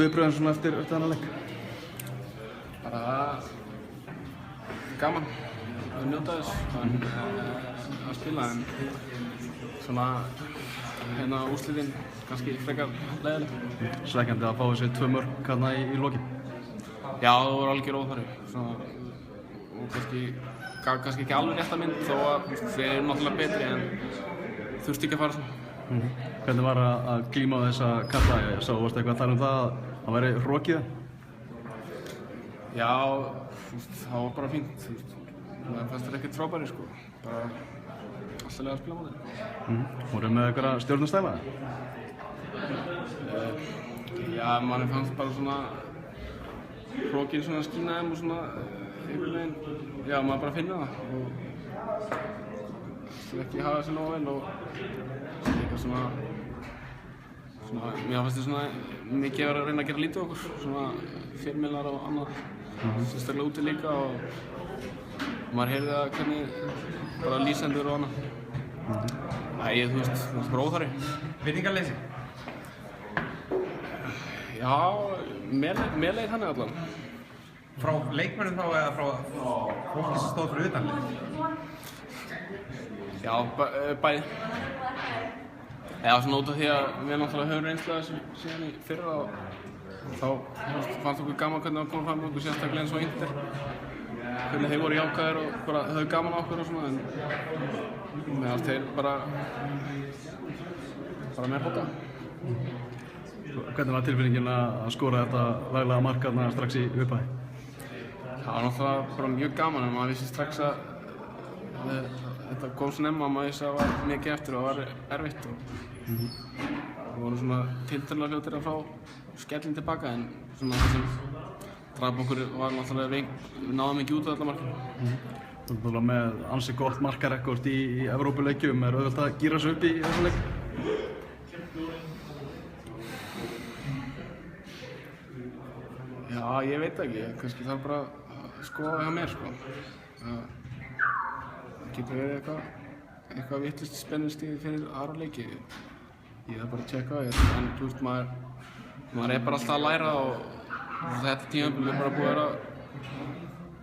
Viðbrögðin svona eftir þennan leik? Bara gaman að njóta þess að spila en svona úrslitin kannski frekar leiðileg. Svekkjandi að fá þessi 2 mörk hérna í lokin. Já, það voru algjör óþarfi og kannski ekki alveg rétta mynd þó að þeir eru náttúrulega betri en þurfti ekki að fara svona. Hvernig var að glíma á þessa kalla? Ég sá, varstu eitthvað að tala um það að það væri rokið? Já, það var bara fínt. Það fannst þér ekkert frábæri sko. Bara alltaf að spila á móti. Voru með einhverja stjórnustæla? Já, manni fannst bara svona hrokin svona skína þeim og svona einhvern veginn. Já, maður bara finna það og ekki hafa þessi nógu vel og eitthvað svona mér fannst þetta svona mikið að vera að reyna að gera lítið okkur, svona fjölmiðlar og annað, sérstaklega úti líka og maður heyrði það hvernig bara lýsendur og annað. Þú veist, það var bara óþarfi. Virðingarleysi? Já, mér leið þannig allan. Frá leikmönnum þá eða frá fólki sem stóð fyrir utan lið? Já, bæði. Eða svona út af því að við náttúrulega höfum reynslu af þessu síðan í fyrra og þá fannst okkur gaman hvernig það kom fram með okkur sérstaklega eins og Inter. Hvernig þeir voru jákvæðir og höfðu gaman á okkur og svona en meðan þeir bara með boka. Hvernig var tilfinningin að skora þetta laglega mark þarna strax í upphafi? Það var náttúrulega bara mjög gaman en maður vissi strax að þetta kom snemma og maður vissi að það var mikið eftir og það var erfitt og við vorum svona tiltölulega fljótir að fá skellin tilbaka en svona það sem draf okkur var náttúrulega við náðum ekki út af alla markinu. Þú ert náttúrulega með ansi gott markarekord í Evrópuleikjum. Er auðvelt að gíra sig upp í þessum leik? Já, ég veit ekki. Kannski þarf bara að skoða hjá mér sko. Það getur verið eitthvað vitlaust spennustig fyrir aðra leiki. Ég þarf bara að tjekka það, en þú veist, maður er bara alltaf að læra og þetta tímabil er bara búið að vera,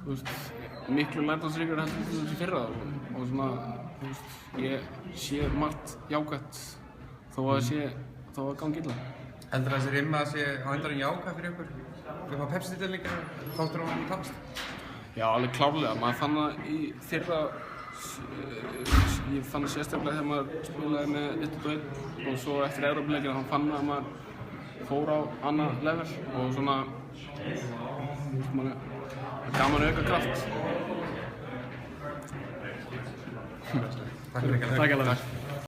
þú veist, miklu lærdómsríkara heldur en þessi fyrra og svona, þú veist, ég sé margt jákvætt þó að gangi illa. Heldur þessi rimma að sé á endanum jákvæð fyrir ykkur? Við fá Pepsi-deildina, þáttur á hann tapast? Já, alveg klárlega. Maður fann það í fyrra, ég fann það sérstaklega þegar maður spilaði með 1-1 og svo eftir Evrópuleikina fann maður að maður fór á annað level og svona, gaman að auka kraft. Takk fyrir. Takk.